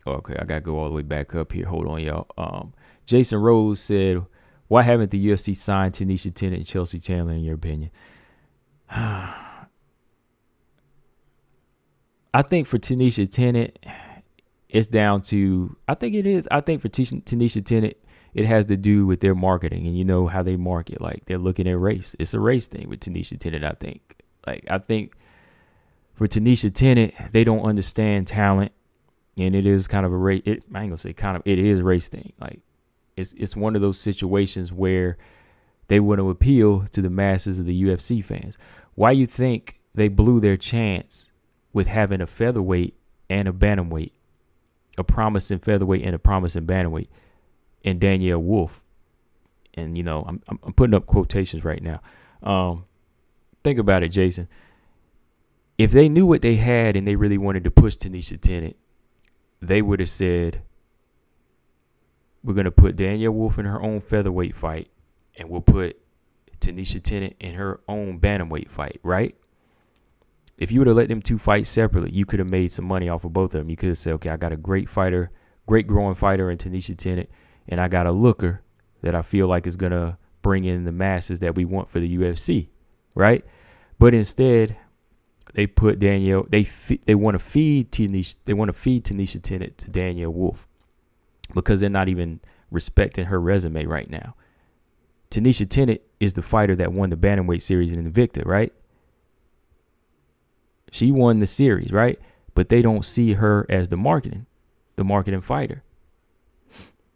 Okay, I gotta go all the way back up here. Hold on, y'all. Jason Rose said, "Why haven't the UFC signed Taneisha Tennant and Chelsea Chandler? In your opinion?" I think for Taneisha Tennant, it's down to. I think it is. I think for Taneisha Tennant, it has to do with their marketing, and you know how they market. Like they're looking at race. It's a race thing with Taneisha Tennant. I think for Taneisha Tennant, they don't understand talent, and it is kind of a race. I ain't gonna say kind of. It is a race thing. Like it's one of those situations where they want to appeal to the masses of the UFC fans. Why you think they blew their chance with having a featherweight and a bantamweight, a promising featherweight and a promising bantamweight, and Danielle Wolf? And you know, I'm putting up quotations right now. Think about it, Jason. If they knew what they had and they really wanted to push Taneisha Tennant, they would have said, we're going to put Danielle Wolf in her own featherweight fight, and we'll put Taneisha Tennant in her own bantamweight fight, right? If you would have let them two fight separately, you could have made some money off of both of them. You could have said, okay, I got a great fighter, great growing fighter in Taneisha Tennant, and I got a looker that I feel like is going to bring in the masses that we want for the UFC, right? But instead, they put Danielle. They want to feed Taneisha. They want to feed Taneisha Tennant to Danielle Wolf because they're not even respecting her resume right now. Taneisha Tennant is the fighter that won the bantamweight series in Invicta, right? She won the series, right? But they don't see her as the marketing fighter.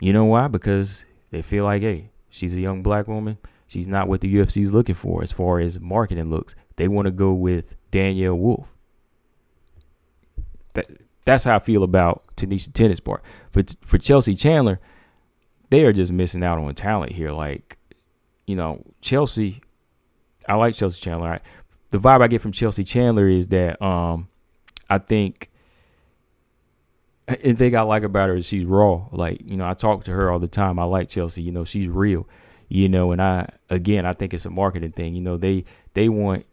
You know why? Because they feel like, hey, she's a young black woman. She's not what the UFC is looking for as far as marketing looks. They want to go with Danielle Wolf. That's how I feel about Taneisha Tennant's part. For Chelsea Chandler, they are just missing out on talent here. Like, you know, Chelsea, I like Chelsea Chandler. The vibe I get from Chelsea Chandler is that I think the thing I like about her is she's raw. Like, you know, I talk to her all the time. I like Chelsea. You know, she's real. You know, and I think it's a marketing thing. You know, they want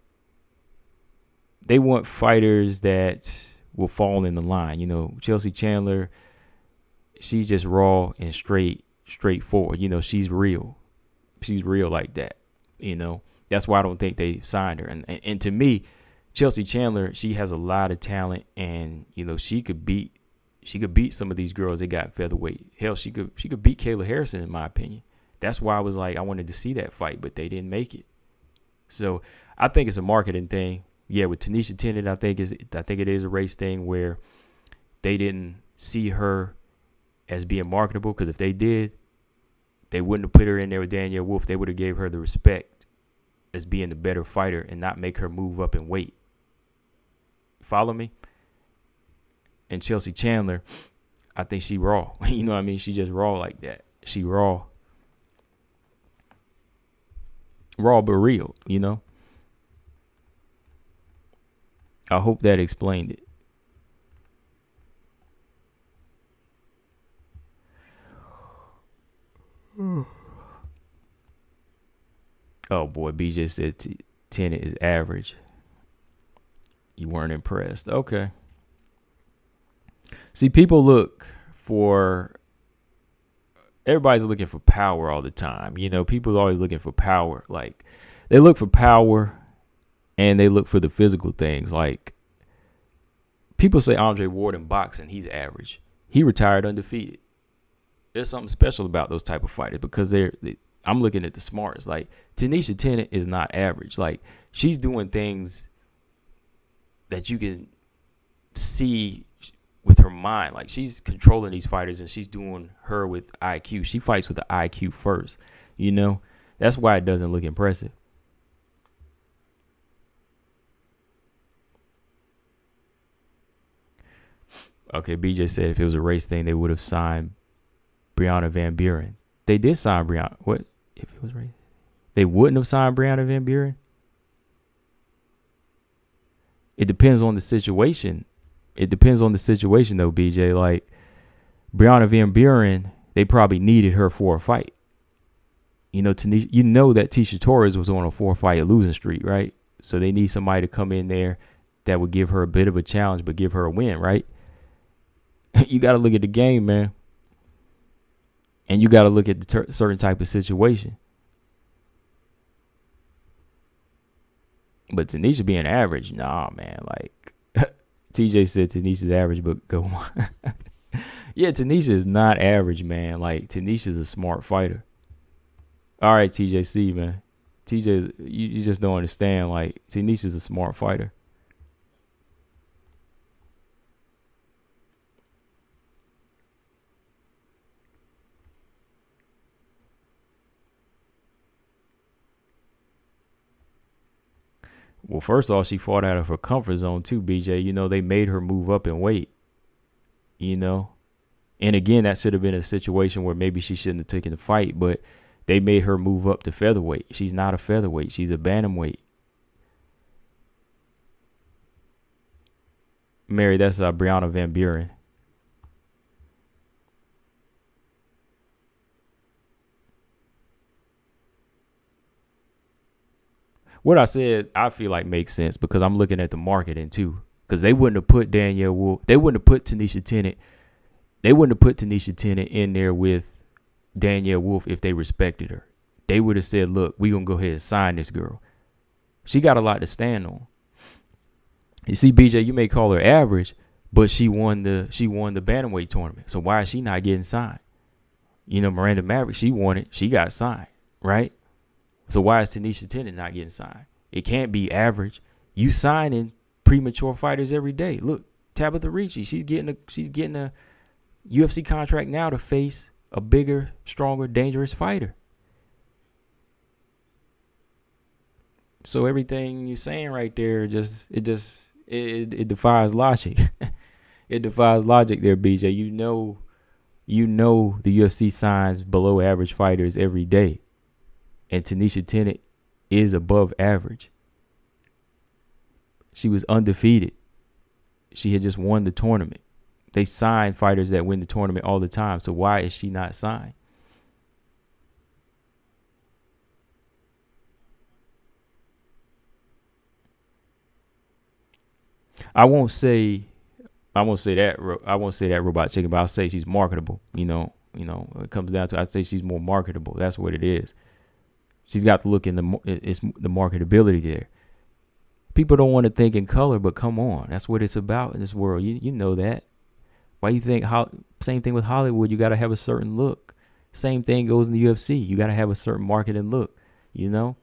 fighters that will fall in the line. You know, Chelsea Chandler, she's just raw and straightforward. You know, she's real. She's real like that. You know, that's why I don't think they signed her. And to me, Chelsea Chandler, she has a lot of talent, and you know, she could beat some of these girls they got featherweight. Hell, she could beat Kayla Harrison, in my opinion. That's why I was like, I wanted to see that fight, but they didn't make it. So I think it's a marketing thing. Yeah, with Taneisha Tennant, I think it is a race thing where they didn't see her as being marketable, because if they did, they wouldn't have put her in there with Danielle Wolf. They would have gave her the respect as being the better fighter and not make her move up in weight. Follow me? And Chelsea Chandler, I think she raw. You know what I mean? She just raw like that. She raw. Raw but real, you know? I hope that explained it. Oh boy, BJ said Tennant is average. You weren't impressed. Okay. See, everybody's looking for power all the time. You know, people are always looking for power. Like, they look for power and they look for the physical things. Like, people say Andre Ward in boxing, he's average. He retired undefeated. There's something special about those type of fighters because I'm looking at the smarts. Like, Taneisha Tennant is not average. Like, she's doing things that you can see with her mind. Like, she's controlling these fighters and she's doing her with IQ. She fights with the IQ first, you know? That's why it doesn't look impressive. Okay, BJ said if it was a race thing, they would have signed Brianna Van Buren. They did sign Brianna. What? If it was race? They wouldn't have signed Brianna Van Buren? It depends on the situation. It depends on the situation, though, BJ. Like, Brianna Van Buren, they probably needed her for a fight. You know, you know that Tisha Torres was on a 4-fight losing streak, right? So they need somebody to come in there that would give her a bit of a challenge, but give her a win, right? You got to look at the game, man. And you got to look at the certain type of situation. But Taneisha being average, nah, man. Like TJ said, Taneisha's average, but go on. Yeah, Taneisha is not average, man. Like Taneisha's a smart fighter. All right, TJC, man. TJ, you just don't understand. Like Taneisha's a smart fighter. Well, first off, she fought out of her comfort zone too, BJ. You know, they made her move up in weight. You know, and again, that should have been a situation where maybe she shouldn't have taken the fight, but they made her move up to featherweight. She's not a featherweight. She's a bantamweight. Mary, that's Brianna Van Buren. What I said, I feel like makes sense because I'm looking at the marketing too. Because they wouldn't have put Danielle Wolf, they wouldn't have put Taneisha Tennant, they wouldn't have put Taneisha Tennant in there with Danielle Wolf if they respected her. They would have said, look, we're going to go ahead and sign this girl. She got a lot to stand on. You see, BJ, you may call her average, but she won the bantamweight tournament. So why is she not getting signed? You know, Miranda Maverick, she won it. She got signed, right? So why is Taneisha Tennant not getting signed? It can't be average. You signing premature fighters every day. Look, Tabitha Ricci, she's getting a UFC contract now to face a bigger, stronger, dangerous fighter. So everything you're saying right there it defies logic. It defies logic there, BJ. You know the UFC signs below average fighters every day. And Taneisha Tennant is above average. She was undefeated. She had just won the tournament. They sign fighters that win the tournament all the time. So why is she not signed? I won't say that robot chicken, but I'll say she's marketable. You know, it comes down to I'd say she's more marketable. That's what it is. She's got to look in the marketability there. People don't want to think in color, but come on, that's what it's about in this world. You know that. Why you think same thing with Hollywood? You got to have a certain look. Same thing goes in the UFC. You got to have a certain marketing look. You know.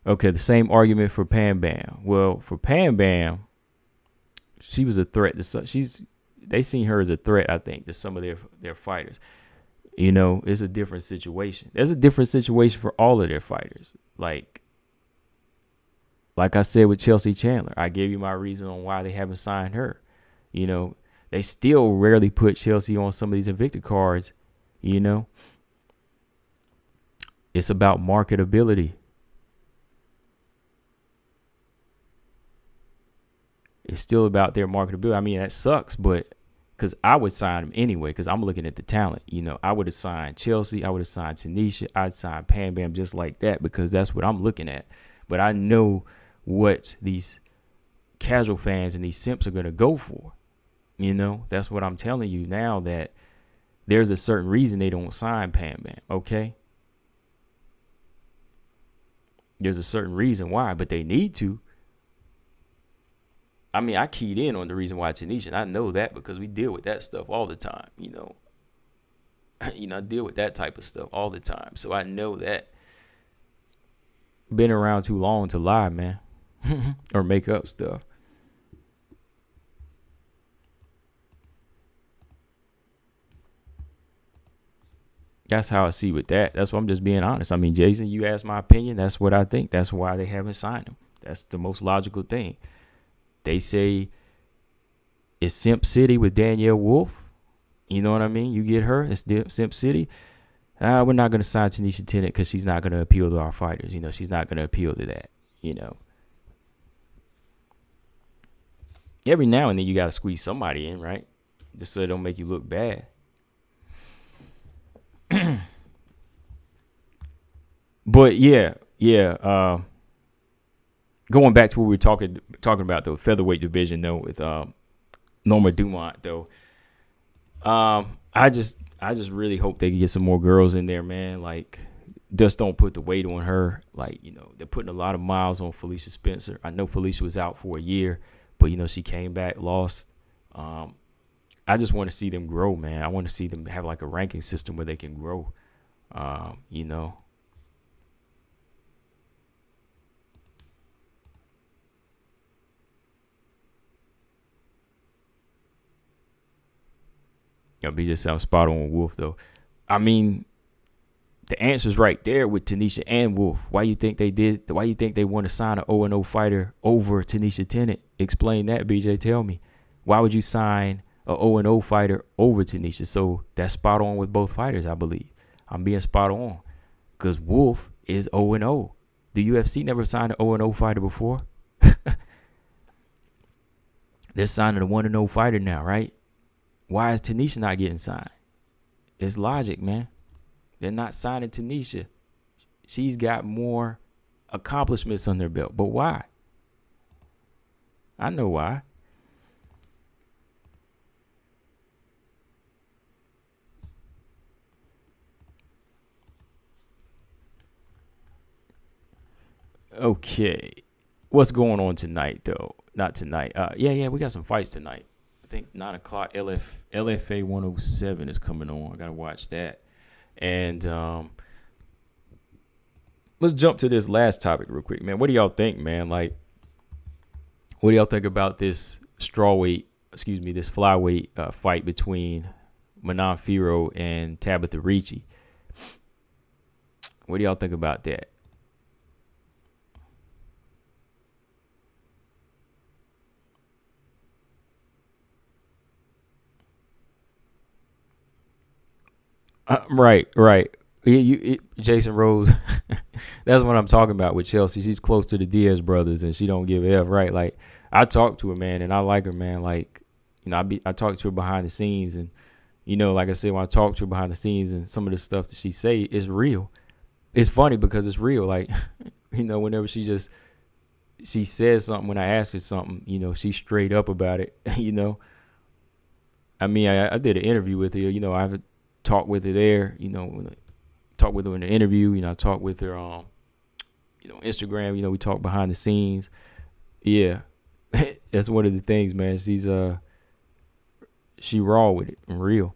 Okay, the same argument for Pam Bam. Well, for Pam Bam, she was a threat to they seen her as a threat, I think, to some of their fighters. You know, it's a different situation. There's a different situation for all of their fighters. Like I said with Chelsea Chandler, I gave you my reason on why they haven't signed her. You know, they still rarely put Chelsea on some of these Invicta cards. You know, it's about marketability. It's still about their marketability. I mean, that sucks, but because I would sign them anyway, because I'm looking at the talent. You know, I would have signed Chelsea. I would have signed Taneisha. I'd sign Pam Bam just like that because that's what I'm looking at. But I know what these casual fans and these simps are going to go for. You know, that's what I'm telling you now, that there's a certain reason they don't sign Pam Bam, okay? There's a certain reason why, but they need to. I mean, I keyed in on the reason why Taneisha, and I know that because we deal with that stuff all the time, you know. I deal with that type of stuff all the time. So I know that. Been around too long to lie, man. Or make up stuff. That's how I see with that. That's why I'm just being honest. I mean, Jason, you asked my opinion. That's what I think. That's why they haven't signed him. That's the most logical thing. They say it's Simp City with Danielle Wolf. You know what I mean? You get her. It's Simp City. We're not going to sign Taneisha Tennant because she's not going to appeal to our fighters. You know, she's not going to appeal to that. You know, every now and then you got to squeeze somebody in, right? Just so it don't make you look bad. But yeah, yeah. Going back to what we were talking about the featherweight division though with Norma Dumont though. I just really hope they can get some more girls in there, man. Like, just don't put the weight on her. Like, they're putting a lot of miles on Felicia Spencer. I know Felicia was out for a year, but she came back, lost. I just want to see them grow, man. I want to see them have like a ranking system where they can grow. You know. BJ said I'm spot on with Wolf though. I mean, the answer's right there with Taneisha and Wolf. Why you think they did? Why you think they want to sign an 0-0 fighter over Taneisha Tennant? Explain that, BJ. Tell me. Why would you sign a 0-0 fighter over Taneisha? So that's spot on with both fighters, I believe. I'm being spot on because Wolf is 0-0. The UFC never signed an 0-0 fighter before. They're signing a 1-0 fighter now, right? Why is Taneisha not getting signed? It's logic, man. They're not signing Taneisha. She's got more accomplishments on their belt. But why? I know why. Okay. What's going on tonight, though? Not tonight. Yeah, we got some fights tonight. I think 9 o'clock LFA 107 is coming on. I got to watch that. And let's jump to this last topic real quick, man. What do y'all think, man? Like, what do y'all think about this this flyweight fight between Manon Firo and Tabitha Ricci? What do y'all think about that? Right. Jason Rose. That's what I'm talking about with Chelsea. She's close to the Diaz brothers, and she don't give a f. Right. Like, I talked to her, man, and I like her, man. Like, I talked to her behind the scenes, and like I said, when I talk to her behind the scenes, and some of the stuff that she say is real. It's funny because it's real. Like, whenever she says something when I ask her something, she's straight up about it. I mean, I did an interview with her. I've talked with her there. Talk with her in the interview. I talk with her on, Instagram. We talk behind the scenes. Yeah, that's one of the things, man. She raw with it and real.